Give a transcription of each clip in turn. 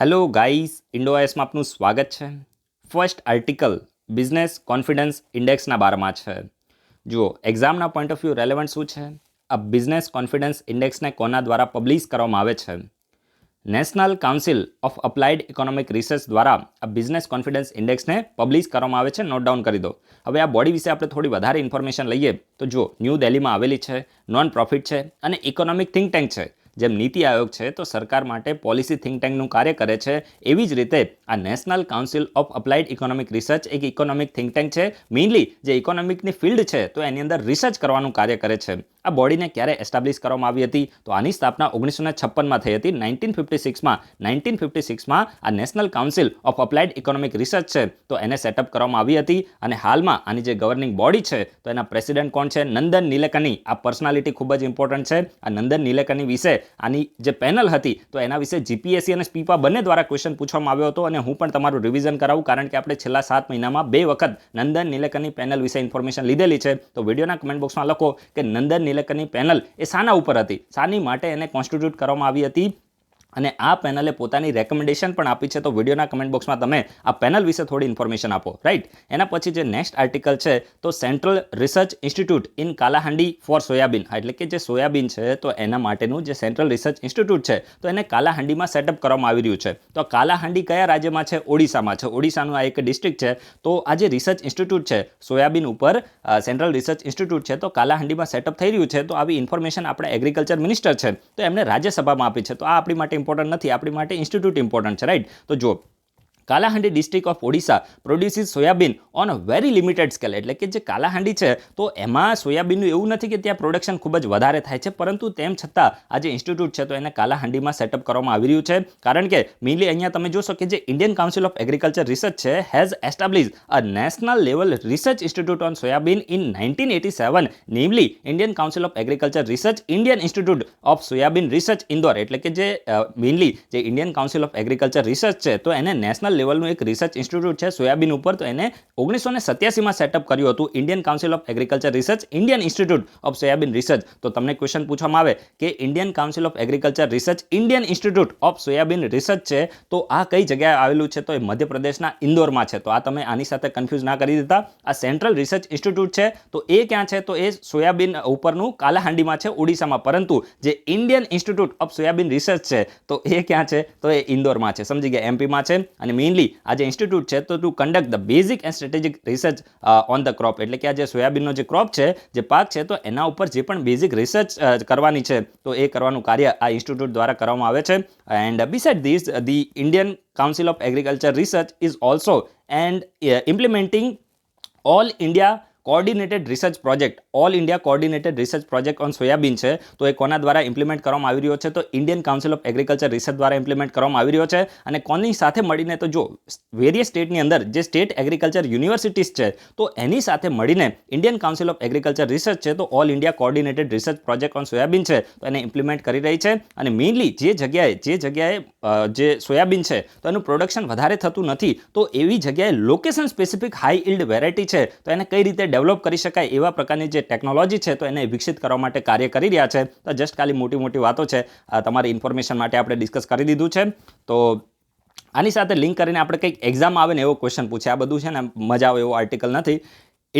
Hello guys, ઇન્ડોઆઈએસમાં આપનું સ્વાગત છે. ફર્સ્ટ આર્ટિકલ બિઝનેસ કોન્ફિડન્સ ઇન્ડેક્સના બારમાં છે. જુઓ, એક્ઝામના પોઈન્ટ ઓફ વ્યૂ રેલેવન્ટ શું છે? આ બિઝનેસ કોન્ફિડન્સ ઇન્ડેક્સને કોના દ્વારા પબ્લિશ કરવામાં આવે છે? National council of applied economic research દ્વારા આ બિઝનેસ કોન્ફિડન્સ ઇન્ડેક્સને પબ્લિશ કરવામાં આવે છે. નોટ ડાઉન કરી દો. હવે આ બોડી વિશે આપણે થોડી વધારે ઇન્ફોર્મેશન લઈએ તો જુઓ, ન્યૂ દિલ્હીમાં આવેલી છે, નોન પ્રોફિટ છે અને ઇકોનોમિક થિંક ટેન્ક છે. જેમ નીતિ આયોગ છે તો સરકાર માટે પોલિસી થિંક ટેન્કનું કાર્ય કરે છે, એવી જ રીતે આ national council of applied economic research એક ઇકોનોમિક થિંક ટેન્ક છે. મેઇનલી જે ઇકોનોમિકની ફિલ્ડ છે તો એની અંદર રિસર્ચ કરવાનું કાર્ય કરે છે. આ બોડીને ક્યારે એસ્ટાબ્લિશ કરવામાં આવી હતી? તો આની સ્થાપના 1956માં થઈ હતી. 1956માં આ national council of applied economic research છે તો એને સેટઅપ કરવામાં આવી હતી. અને હાલમાં આની જે ગવર્નિંગ બોડી છે તો એના પ્રેસિડેન્ટ કોણ છે? નંદન નીલેકની. આ પર્સનાલિટી ખૂબ જ ઇમ્પોર્ટન્ટ છે. આ નંદન નીલેકની વિશે આની જે પેનલ હતી તો એના વિશે જીપીએસસી અને સ્પીપા બંને દ્વારા ક્વેશ્ચન પૂછવામાં આવ્યો હતો. અને હું પણ તમારું રિવિઝન કરાવું, કારણ કે આપણે છેલ્લા 7 મહિનામાં 2 વખત નંદન નીલેકની પેનલ વિશે ઇન્ફોર્મેશન લીધેલી છે. તો વિડીયોના કમેન્ટ બોક્સમાં લખો કે નંદન નીલેકની પેનલ એ શાના ઉપર હતી, શાની માટે એને કોન્સ્ટિટ્યુટ કરવામાં આવી હતી, અને આ પેનલે પોતાની રેકમેન્ડેશન પણ આપી છે. તો વિડીયોના કમેન્ટ બોક્સમાં તમે આ પેનલ વિશે થોડી ઇન્ફોર્મેશન આપો. રાઈટ. એના પછી જે નેક્સ્ટ આર્ટિકલ છે તો central research institute in Kalahandi for soybean, એટલે કે જે સોયાબીન છે તો એના માટેનું જે સેન્ટ્રલ રિસર્ચ ઇન્સ્ટિટ્યૂટ છે તો એને કાલાહાંડીમાં સેટઅપ કરવામાં આવી રહ્યું છે. તો કાલાહાંડી કયા રાજ્યમાં છે? ઓડિશામાં છે. ઓડિશાનું આ એક ડિસ્ટ્રિક્ટ છે. તો આ જે રિસર્ચ ઇન્સ્ટિટ્યૂટ છે સોયાબીન ઉપર, સેન્ટ્રલ રિસર્ચ ઇન્સ્ટિટ્યૂટ છે તો કાલાહાંડીમાં સેટઅપ થઈ રહ્યું છે. તો આવી ઇન્ફોર્મેશન આપણે એગ્રીકલ્ચર મિનિસ્ટર છે તો એમને રાજ્યસભામાં આપી છે. તો આ આપણી માટે ઇમ્પોર્ટન્ટ નથી, આપણી માટે ઇન્સ્ટિટ્યૂટ ઇમ્પોર્ટન્ટ છે. રાઈટ. તો જો Kalahandi district of Odisha produces soybean on a very limited scale, એટલે કે જે કાલાહાંડી છે તો એમાં સોયાબીનનું એવું નથી કે ત્યાં પ્રોડક્શન ખૂબ જ વધારે થાય છે, પરંતુ તેમ છતાં આ જે ઇન્સ્ટિટ્યૂટ છે તો એને કાલાહાંડીમાં સેટઅપ કરવામાં આવી રહ્યું છે. કારણ કે મેઇનલી અહીંયા તમે જોશો કે જે Indian council of agriculture research છે has establish a national level research institute on soybean in 1987, namely Indian council of agriculture research Indian institute of soybean research Indore, એટલે કે જે મેઇનલી જે Indian council of agriculture research છે તો એને national લેવલનું એક research institute છે સોયાબીન ઉપર, તો એને 1987માં સેટઅપ કર્યું હતું. Indian council of agriculture research Indian institute of soybean research. તો તમને ક્વેશ્ચન પૂછવામાં આવે કે Indian council of agriculture research Indian institute of soybean research છે તો આ કઈ જગ્યાએ આવેલું છે? તો એ મધ્યપ્રદેશના ઇન્દોરમાં છે. તો આ તમે આની સાથે કન્ફ્યુઝ ના કરી દેતા. આ સેન્ટ્રલ રિસર્ચ ઇન્સ્ટિટ્યૂટ છે તો એ ક્યાં છે? તો એ સોયાબીન ઉપરનું કાલાહાંડીમાં છે, ઓડિશામાં. પરંતુ જે Indian institute of soybean research છે તો એ ક્યાં છે? તો એ ઇન્દોરમાં છે. સમજી ગયા? એમપીમાં છે. અને મેઇનલી આ જે ઇન્સ્ટિટ્યૂટ છે તો to conduct the basic and strategic research on the crop, એટલે કે આ જે સોયાબીનનો જે ક્રોપ છે, જે પાક છે, તો એના ઉપર જે પણ બેઝિક રિસર્ચ કરવાની છે તો એ કરવાનું કાર્ય આ ઇન્સ્ટિટ્યૂટ દ્વારા કરવામાં આવે છે. And beside this the Indian council of agriculture research is also and implementing all India coordinated research project. All India coordinated research project on soybean છે તો એ કોના દ્વારા ઇમ્પ્લિમેન્ટ કરવામાં આવી રહ્યો છે? તો Indian council of agriculture research દ્વારા ઇમ્પ્લિમેન્ટ કરવામાં આવી રહ્યો છે. અને કોની સાથે મળીને? તો જો વેરિયસ સ્ટેટની અંદર જે સ્ટેટ એગ્રીકલ્ચર યુનિવર્સિટીઝ છે તો એની સાથે મળીને Indian council of agriculture research છે તો all India coordinated research project on soybean છે તો એને ઇમ્પ્લિમેન્ટ કરી રહી છે. અને મેઇનલી જે જગ્યાએ જે સોયાબીન છે તો એનું પ્રોડક્શન વધારે થતું નથી, તો એવી જગ્યાએ location specific high yield variety છે તો એને કઈ રીતે ડેવલપ કરી શકાય એવા પ્રકારની જે ટેકનોલોજી છે તો એને વિકસિત કરવા માટે કાર્ય કરી રહ્યા છે. તો જસ્ટ ખાલી મોટી વાતો છે, તમારી ઇન્ફોર્મેશન માટે આપણે ડિસ્કસ કરી દીધું છે. તો આની સાથે લિંક કરીને આપણે કંઈક એક્ઝામ આવે ને એવો ક્વેશ્ચન પૂછે. આ બધું છે ને મજા આવે એવો આર્ટિકલ નથી.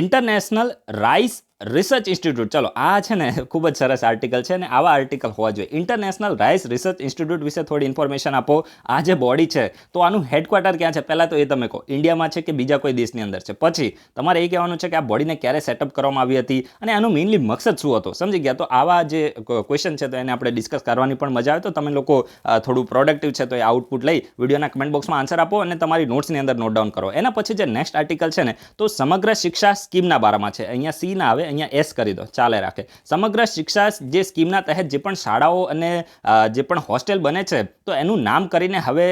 ઇન્ટરનેશનલ રાઇસ રિસર્ચ ઇન્સ્ટિટ્યૂટ, ચલો આ છે ને ખૂબ જ સરસ આર્ટિકલ છે ને આવા આર્ટિકલ હોવા જોઈએ. ઇન્ટરનેશનલ રાઇસ રિસર્ચ ઇન્સ્ટિટ્યૂટ વિશે થોડી ઇન્ફોર્મેશન આપો. આ જે બોડી છે તો આનું હેડક્વાર્ટર ક્યાં છે? પહેલાં તો એ તમે કહો, ઇન્ડિયામાં છે કે બીજા કોઈ દેશની અંદર છે? પછી તમારે એ કહેવાનું છે કે આ બોડીને ક્યારે સેટઅપ કરવામાં આવી હતી અને આનું મેઇનલી મકસદ શું હતો? સમજી ગયા? તો આવા જે ક્વેશ્ચન છે તો એને આપણે ડિસ્કસ કરવાની પણ મજા આવે. તો તમે લોકો થોડું પ્રોડક્ટિવ છે તો એ આઉટપુટ લઈ વિડીયોના કમેન્ટ બોક્સમાં આન્સર આપો અને તમારી નોટ્સની અંદર નોટ ડાઉન કરો. એના પછી જે નેક્સ્ટ આર્ટિકલ છે ને તો સમગ્ર શિક્ષા સ્કીમના બારામાં છે. અહીંયા સી ના આવે, અહીંયા એસ કરી દો, ચાલે રાખે. સમગ્ર શિક્ષા જે સ્કીમના તહેત જે પણ શાળાઓ અને જે પણ હોસ્ટેલ બને છે તો એનું નામ કરીને હવે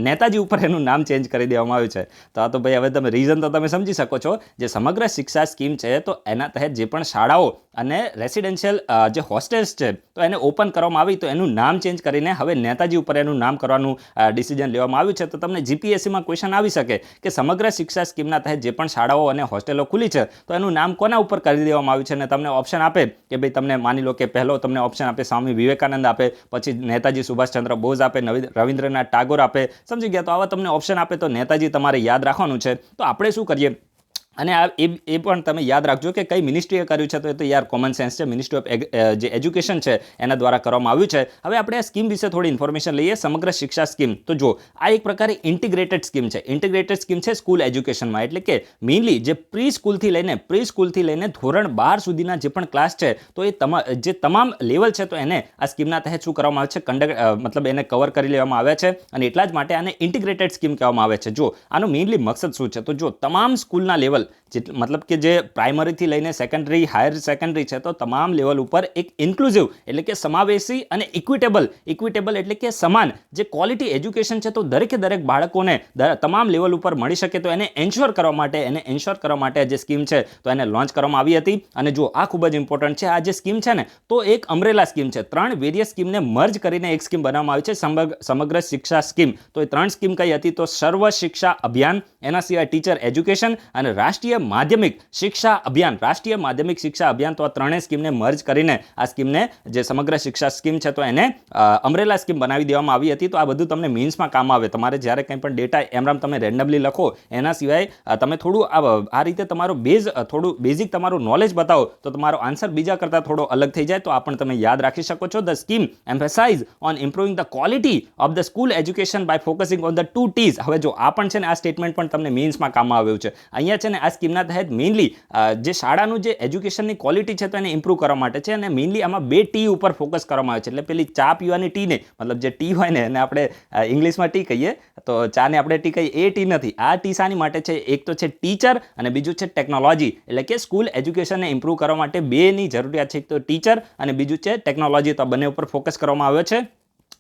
નેતાજી ઉપર એનું નામ ચેન્જ કરી દેવામાં આવ્યું છે. તો આ તો ભાઈ હવે તમે રીઝન તો તમે સમજી શકો છો. જે સમગ્ર શિક્ષા સ્કીમ છે તો એના તહેત જે પણ શાળાઓ અને રેસિડેન્શિયલ જે હોસ્ટેલ્સ છે તો એને ઓપન કરવામાં આવી તો એનું નામ ચેન્જ કરીને હવે નેતાજી ઉપર એનું નામ કરવાનું ડિસિઝન લેવામાં આવ્યું છે. તો તમને જીપીએસસીમાં ક્વેશ્ચન આવી શકે કે સમગ્ર શિક્ષા સ્કીમના તહેત જે પણ શાળાઓ અને હોસ્ટેલો ખુલી છે તો એનું નામ કોના ઉપર કરી કરી દેવામાં આવ્યું છે અને તમને ઓપ્શન આપે કે ભાઈ તમને માની લો કે પહેલો તમને ઓપ્શન આપે સ્વામી વિવેકાનંદ આપે, પછી નેતાજી સુભાષચંદ્ર બોઝ આપે, રવિન્દ્રનાથ ટાગોર આપે, સમજી ગયા? તો આવા તમને ઓપ્શન આપે તો નેતાજી તમારે યાદ રાખવાનું છે. તો આપણે શું કરીએ, અને આ એ પણ તમે યાદ રાખજો કે કઈ મિનિસ્ટ્રીએ કર્યું છે, તો એ તો યાર કોમન સેન્સ છે. મિનિસ્ટ્રી ઓફ જે એજ્યુકેશન છે એના દ્વારા કરવામાં આવ્યું છે. હવે આપણે આ સ્કીમ વિશે થોડી ઇન્ફોર્મેશન લઈએ. સમગ્ર શિક્ષા સ્કીમ. તો જો આ એક પ્રકારે ઇન્ટિગ્રેટેડ સ્કીમ છે. ઇન્ટિગ્રેટેડ સ્કીમ છે સ્કૂલ એજ્યુકેશનમાં, એટલે કે મેઇનલી જે પ્રી સ્કૂલથી લઈને ધોરણ 12 સુધીના જે પણ ક્લાસ છે, તો એ જે તમામ લેવલ છે તો એને આ સ્કીમના તહેત શું કરવામાં આવે છે, મતલબ એને કવર કરી લેવામાં આવ્યા છે, અને એટલા જ માટે આને ઇન્ટિગ્રેટેડ સ્કીમ કહેવામાં આવે છે. જો આનો મેઇનલી મકસદ શું છે, તો જો તમામ સ્કૂલના લેવલ, મતલબ કે જે પ્રાઇમરીથી લઈને સેકન્ડરી, હાયર સેકન્ડરી છે, તો તમામ લેવલ ઉપર એક ઇન્ક્લુઝિવ એટલે કે સમાવેશી અને ઇક્વિટેબલ એટલે કે સમાન જે ક્વોલિટી એજ્યુકેશન છે તો દરેકે દરેક બાળકોને તમામ લેવલ ઉપર મળી શકે, તો એને એન્શ્યોર કરવા માટે જે સ્કીમ છે તો એને લોન્ચ કરવામાં આવી હતી. અને જો આ ખૂબ જ ઇમ્પોર્ટન્ટ છે, આ જે સ્કીમ છે ને તો એક અમ્બ્રેલા સ્કીમ છે. 3 વેરિયસ સ્કીમને મર્જ કરીને એક સ્કીમ બનાવવામાં આવી છે, સમગ્ર શિક્ષા સ્કીમ. તો એ 3 સ્કીમ કઈ હતી, તો સર્વ શિક્ષા અભિયાન, એના સિવાય ટીચર એજ્યુકેશન અને રાષ્ટ્રીય માધ્યમિક શિક્ષા અભિયાન. તો આ ત્રણેય સ્કીમને મર્જ કરીને આ સ્કીમને જે સમગ્ર શિક્ષા સ્કીમ છે તો એને અમ્બ્રેલા સ્કીમ બનાવી દેવામાં આવી હતી. તો આ બધું તમને મીન્સમાં કામ આવે. તમારે જ્યારે કંઈ પણ ડેટા એમરામ તમે રેન્ડમલી લખો, એના સિવાય તમે થોડું આ રીતે તમારું થોડું બેઝિક તમારું નોલેજ બતાવો તો તમારો આન્સર બીજા કરતાં થોડો અલગ થઈ જાય. તો આ પણ તમે યાદ રાખી શકો છો. The scheme emphasise on improving the quality of the school education by focusing on the 2 T's. હવે જો આ પણ છે ને, આ સ્ટેટમેન્ટ પણ તમને મીન્સમાં કામ આવ્યું છે. અહીંયા છે ને આ સ્કીમના તહેત મેઇનલી જે શાળાનું જે એજ્યુકેશનની ક્વોલિટી છે તો એને ઇમ્પ્રૂવ કરવા માટે છે, અને મેઇનલી આમાં 2 T ઉપર ફોકસ કરવામાં આવે છે. એટલે પેલી ચા પીવાની ટી ને, મતલબ જે ટી હોય ને એને આપણે ઇંગ્લિશમાં ટી કહીએ, તો ચાને આપણે ટી કહીએ, એ ટી નથી. આ ટી શાની માટે છે, એક તો છે ટીચર અને બીજું છે ટેકનોલોજી. એટલે કે સ્કૂલ એજ્યુકેશનને ઇમ્પ્રૂવ કરવા માટે 2ની જરૂરિયાત છે, એક તો ટીચર અને બીજું છે ટેકનોલોજી. તો બંને ઉપર ફોકસ કરવામાં આવ્યો છે.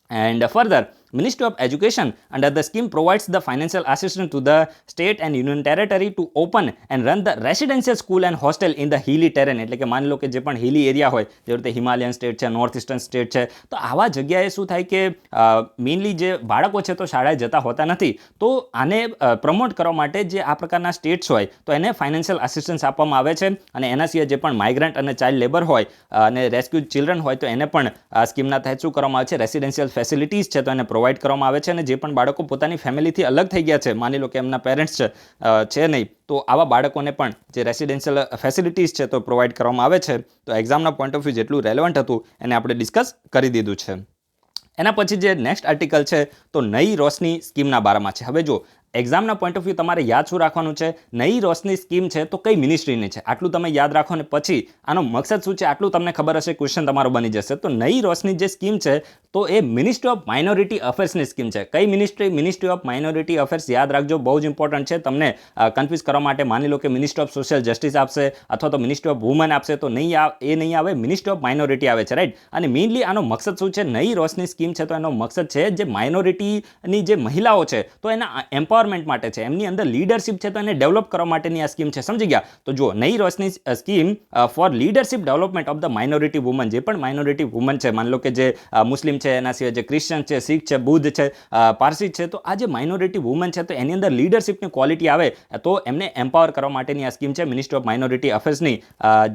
And further, Ministry of Education under the scheme provides the financial assistance to the state and union territory to open and run the residential school and hostel in the hilly terrain. એટલે કે માની લો કે જે પણ હિલી area હોય, જેવી રીતે Himalayan state છે, નોર્થ ઇસ્ટર્ન સ્ટેટ છે, તો આવા જગ્યાએ શું થાય કે મેઇનલી જે બાળકો છે તો શાળાએ જતા હોતા નથી. તો આને પ્રમોટ કરવા માટે જે આ પ્રકારના સ્ટેટ્સ હોય તો એને ફાઇનાન્શિયલ આસિસ્ટન્સ આપવામાં આવે છે. અને એના સિવાય જે પણ માઇગ્રન્ટ અને ચાઇલ્ડ લેબર હોય અને રેસ્ક્યુડ ચિલ્ડ્રન હોય તો એને પણ આ સ્કીમના તહેત શું કરવામાં આવે છે, રેસિડેન્શિયલ ફેસિલિટીઝ છે તો એને પ્રોવાઈડ કરવામાં આવે છે. અને જે પણ બાળકો પોતાની ફેમિલીથી અલગ થઈ ગયા છે, માની લો કે એમના પેરેન્ટ્સ છે નહીં, તો આવા બાળકોને પણ જે રેસિડેન્શિયલ ફેસિલિટીઝ છે તો પ્રોવાઈડ કરવામાં આવે છે. તો એક્ઝામના પોઈન્ટ ઓફ વ્યૂ જેટલું રેલેવન્ટ હતું એને આપણે ડિસ્કસ કરી દીધું છે. એના પછી જે નેક્સ્ટ આર્ટિકલ છે તો નઈ રોશની સ્કીમના બારામાં છે. હવે જો એક્ઝામના પોઈન્ટ ઓફ વ્યૂ તમારે યાદ શું રાખવાનું છે, નઈ રોશની સ્કીમ છે તો કઈ મિનિસ્ટ્રીની છે, આટલું તમે યાદ રાખો. ને પછી આનો મકસદ શું છે આટલું તમને ખબર હશે, ક્વેશ્ચન તમારો બની જશે. તો નઈ રોશની જે સ્કીમ છે તો એ મિનિસ્ટ્રી ઓફ માઇનોરિટી અફેર્સની સ્કીમ છે. કઈ ministry? Ministry of minority affairs. યાદ રાખજો, બહુ જ ઇમ્પોર્ટન્ટ છે. તમને કન્ફ્યુઝ કરવા માટે માની લો કે મિનિસ્ટ્રી ઓફ સોશિયલ જસ્ટિસ આપશે અથવા તો મિનિસ્ટ્રી ઓફ વુમન આપશે, તો નહીં આવે, મિનિસ્ટ્રી ઓફ માઇનોરિટી આવે છે, રાઈટ. અને મેઇનલી આનો મકસદ શું છે, નઈ રોશની સ્કીમ છે તો એનો મકસદ છે જે માઇનોરિટીની જે મહિલાઓ છે તો એના એમ્પાવરમેન્ટ માટે છે, એમની અંદર લીડરશિપ છે તો એને ડેવલપ કરવા માટેની આ સ્કીમ છે. સમજી ગયા? તો જો Nai Roshni scheme for leadership development of the minority woman. જે પણ માઇનોરિટી વુમન છે, માની લો કે જે મુસ્લિમ છે, એના સિવાય જે ક્રિશ્ચન છે, શીખ છે, બુદ્ધ છે, પારસી છે, તો આ જે માઇનોરિટી વુમન છે તો એની અંદર લીડરશિપની ક્વોલિટી આવે તો એમને એમ્પાવર કરવા માટેની આ સ્કીમ છે, મિનિસ્ટ્રી ઓફ માઇનોરિટી અફેર્સની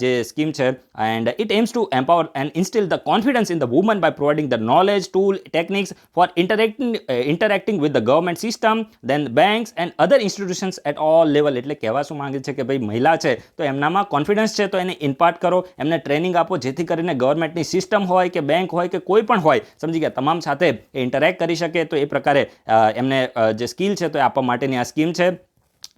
જે સ્કીમ છે. And it aims to empower and instil the confidence in the women by providing the knowledge, tool, techniques for interacting with the government system, then banks and other institutions at all level. એટલે કહેવા શું માંગે છે કે ભાઈ મહિલા છે તો એમનામાં કોન્ફિડન્સ છે તો એને ઇમ્પાર્ટ કરો, એમને ટ્રેનિંગ આપો, જેથી કરીને ગવર્મેન્ટની સિસ્ટમ હોય કે બેંક હોય કે કોઈ પણ હોય, સમજી ગયા, તમામ સાથે એ ઇન્ટરેક્ટ કરી શકે. તો એ પ્રકારે એમને જે સ્કિલ છે તો એ આપવા માટેની આ સ્કીમ છે.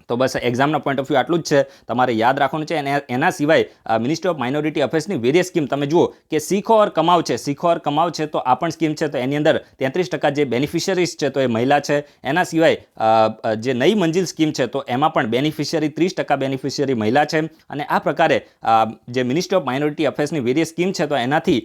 તો બસ એક્ઝામના પોઈન્ટ ઓફ વ્યૂ આટલું જ છે, તમારે યાદ રાખવાનું છે. અને એના સિવાય મિનિસ્ટ્રી ઓફ માઇનોરિટી અફેર્સની વેરિયસ સ્કીમ તમે જુઓ કે શીખો ઓર કમાવ છે, તો આ પણ સ્કીમ છે. તો એની અંદર 33% જે બેનિફિશરીઝ છે તો એ મહિલા છે. એના સિવાય જે નઈ મંજિલ સ્કીમ છે તો એમાં પણ બેનિફિશરી 30% બેનિફિશરી મહિલા છે. અને આ પ્રકારે જે મિનિસ્ટ્રી ઓફ માઇનોરિટી અફેર્સની વેરિયસ સ્કીમ છે તો એનાથી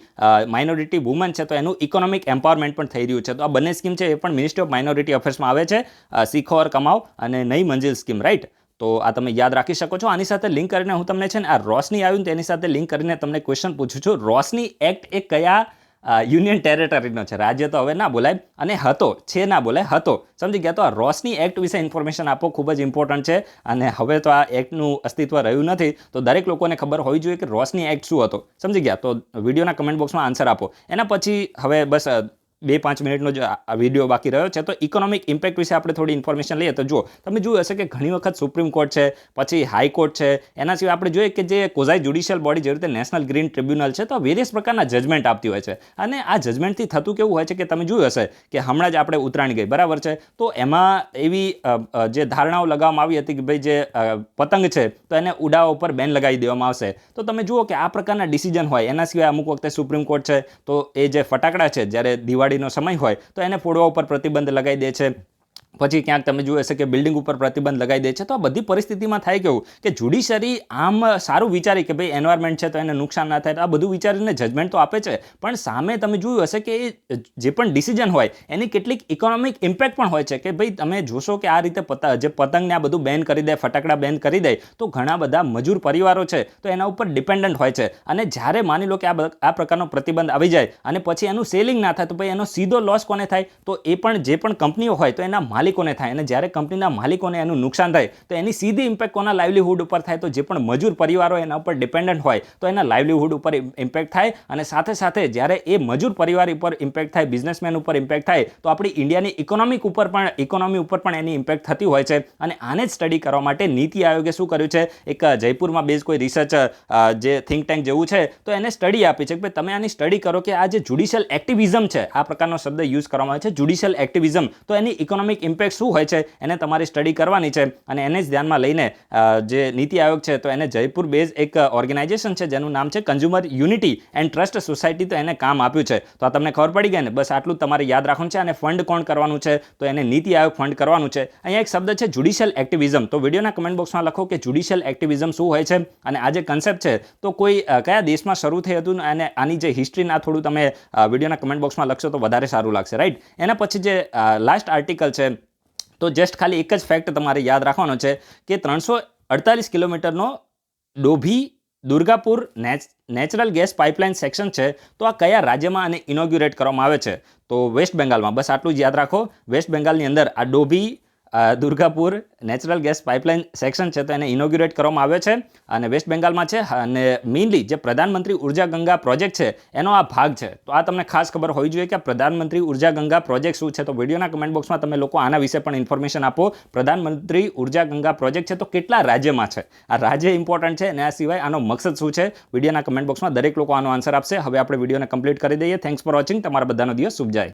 માઇનોરિટી વુમન છે તો એનું ઇકોનોમિક એમ્પાવરમેન્ટ પણ થઈ રહ્યું છે. તો આ બંને સ્કીમ છે એ પણ મિનિસ્ટ્રી ઓફ માઇનોરિટી અફેર્સમાં આવે છે, શીખો ઓર કમાવ અને નઈ મંજિલ સ્કીમ, રાઈટ. તો આ તમે યાદ રાખી શકો છો. આની સાથે લિંક કરીને હું તમને છે ને આ રોશની આવ્યું ને તેની સાથે લિંક કરીને તમને ક્વેશ્ચન પૂછું છું. રોશની એક્ટ એ કયા યુનિયન ટેરેટરીનો છે, રાજ્ય તો હવે ના બોલાય, અને હતો છે ના બોલાય, હતો, સમજી ગયા. તો આ રોશની એક્ટ વિશે ઇન્ફોર્મેશન આપો ખૂબ જ ઇમ્પોર્ટન્ટ છે, અને હવે તો આ એક્ટનું અસ્તિત્વ રહ્યું નથી, તો દરેક લોકોને ખબર હોવી જોઈએ કે રોશની એક્ટ શું હતો, સમજી ગયા. તો વિડીયોના કમેન્ટ બોક્સમાં આન્સર આપો. એના પછી હવે બસ 2-5 મિનિટનો જે આ વિડીયો બાકી રહ્યો છે, તો ઇકોનોમિક ઇમ્પેક્ટ વિશે આપણે થોડી ઇન્ફોર્મેશન લઈએ. તો જુઓ, તમે જોયું હશે કે ઘણી વખત સુપ્રીમ કોર્ટ છે, પછી હાઈકોર્ટ છે, એના સિવાય આપણે જોઈએ કે જે કોઝાઈ જ્યુડિશિયલ બોડી જેવી રીતે નેશનલ ગ્રીન ટ્રિબ્યુનલ છે, તો વેરિયસ પ્રકારના જજમેન્ટ આપતી હોય છે. અને આ જજમેન્ટથી થતું કેવું હોય છે કે તમે જોયું હશે કે હમણાં જ આપણે ઉત્તરાયણ ગઈ, બરાબર છે, તો એમાં એવી જે ધારણાઓ લગાવવામાં આવી હતી કે ભાઈ જે પતંગ છે તો એને ઉડાવવા ઉપર બેન લગાવી દેવામાં આવશે. તો તમે જુઓ કે આ પ્રકારના ડિસિઝન હોય. એના સિવાય અમુક વખતે સુપ્રીમ કોર્ટ છે તો એ જે ફટાકડા છે, જ્યારે દિવાળીનો સમય હોય તો એને ફોડવા ઉપર પ્રતિબંધ લગાવી દે છે. પછી ક્યાંક તમે જોયું હશે કે બિલ્ડિંગ ઉપર પ્રતિબંધ લગાવી દે છે. તો આ બધી પરિસ્થિતિમાં થાય કેવું કે જ્યુડિશરી આમ સારું વિચારી કે ભાઈ એન્વાયરમેન્ટ છે તો એને નુકસાન ના થાય, તો આ બધું વિચારીને જજમેન્ટ તો આપે છે, પણ સામે તમે જોયું હશે કે જે પણ ડિસિઝન હોય એની કેટલીક ઇકોનોમિક ઇમ્પેક્ટ પણ હોય છે. કે ભાઈ તમે જોશો કે આ રીતે જે પતંગને આ બધું બેન કરી દે, ફટાકડા બેન કરી દે, તો ઘણા બધા મજૂર પરિવારો છે તો એના ઉપર ડિપેન્ડન્ટ હોય છે. અને જ્યારે માની લો કે આ પ્રકારનો પ્રતિબંધ આવી જાય અને પછી એનું સેલિંગ ના થાય, તો ભાઈ એનો સીધો લોસ કોને થાય? તો એ પણ જે પણ કંપનીઓ હોય તો એના માલિકોને થાય. અને જ્યારે કંપનીના માલિકોને એનું નુકસાન થાય તો એની સીધી ઇમ્પેક્ટ કોના લાઇવલીહુડ ઉપર થાય? તો જે પણ મજૂર પરિવારો એના ઉપર ડિપેન્ડન્ટ હોય તો એના લાઇવલીહુડ ઉપર ઇમ્પેક્ટ થાય. અને સાથે સાથે જ્યારે એ મજૂર પરિવાર ઉપર ઇમ્પેક્ટ થાય, બિઝનેસમેન ઉપર ઇમ્પેક્ટ થાય, તો આપણી ઇન્ડિયાની ઇકોનોમી ઉપર પણ એની ઇમ્પેક્ટ થતી હોય છે. અને આને જ સ્ટડી કરવા માટે નીતિ આયોગે શું કર્યું છે, એક જયપુરમાં બેઝ કોઈ રિસર્ચ જે થિંક ટેન્ક જેવું છે, તો એને સ્ટડી આપી છે કે ભાઈ તમે આની સ્ટડી કરો કે આ જે જ્યુડિશિયલ એક્ટિવિઝમ છે, આ પ્રકારનો શબ્દ યુઝ કરવામાં આવે છે, જ્યુડિશિયલ એક્ટિવિઝમ, તો એની ઇકોનોમિક ઇમ્પેક્ટ શું હોય છે એને તમારે સ્ટડી કરવાની છે. અને એને જ ધ્યાનમાં લઈને જે નીતિ આયોગ છે તો એને જયપુર બેઝ એક ઓર્ગેનાઇઝેશન છે જેનું નામ છે consumer unity and trust society, તો એને કામ આપ્યું છે. તો આ તમને ખબર પડી ગઈ ને? બસ આટલું તમારે યાદ રાખવાનું છે. અને ફંડ કોણ કરવાનું છે? તો એને નીતિ આયોગ ફંડ કરવાનું છે. અહીંયા એક શબ્દ છે જ્યુડિશિયલ એક્ટિવિઝમ, તો વિડીયોના કમેન્ટ બોક્સમાં લખો કે જ્યુડિશિયલ એક્ટિવિઝમ શું હોય છે, અને આ જે કન્સેપ્ટ છે તો કોઈ કયા દેશમાં શરૂ થઈ હતું, અને આની જે હિસ્ટ્રીના થોડું તમે વિડીયોના કમેન્ટ બોક્સમાં લખશો તો વધારે સારું લાગશે, રાઈટ? એના પછી જે લાસ્ટ આર્ટિકલ છે, તો જસ્ટ ખાલી એક જ ફેક્ટ તમારે યાદ રાખવાનો છે કે 348 કિલોમીટરનો Dobhi Durgapur natural gas pipeline section છે, તો આ કયા રાજ્યમાં આને ઇનોગ્યુરેટ કરવામાં આવે છે? તો વેસ્ટ બેંગાલમાં. બસ આટલું જ યાદ રાખો. વેસ્ટ બેંગાલની અંદર આ Dobhi Durgapur natural gas pipeline section છે તો એને ઇનોગ્યુરેટ કરવામાં આવ્યો છે, અને વેસ્ટ બેંગાલમાં છે. અને મેઇનલી જે પ્રધાનમંત્રી ઉર્જા ગંગા પ્રોજેક્ટ છે એનો આ ભાગ છે. તો આ તમને ખાસ ખબર હોવી જોઈએ કે પ્રધાનમંત્રી ઉર્જા ગંગા પ્રોજેક્ટ શું છે. તો વિડીયોના કમેન્ટ બોક્સમાં તમે લોકો આના વિશે પણ ઇન્ફોર્મેશન આપો. પ્રધાનમંત્રી ઉર્જા ગંગા પ્રોજેક્ટ છે તો કેટલા રાજ્યમાં છે? આ રાજ્ય ઇમ્પોર્ટન્ટ છે, અને આ સિવાય આનો મકસદ શું છે? વિડીયોના કમેન્ટ બોક્સમાં દરેક લોકો આનો આન્સર આપશે. હવે આપણે વિડીયોને કમ્પ્લીટ કરી દઈએ. Thanks for watching. તમારા બધાનો દિવસ શુભ જાય.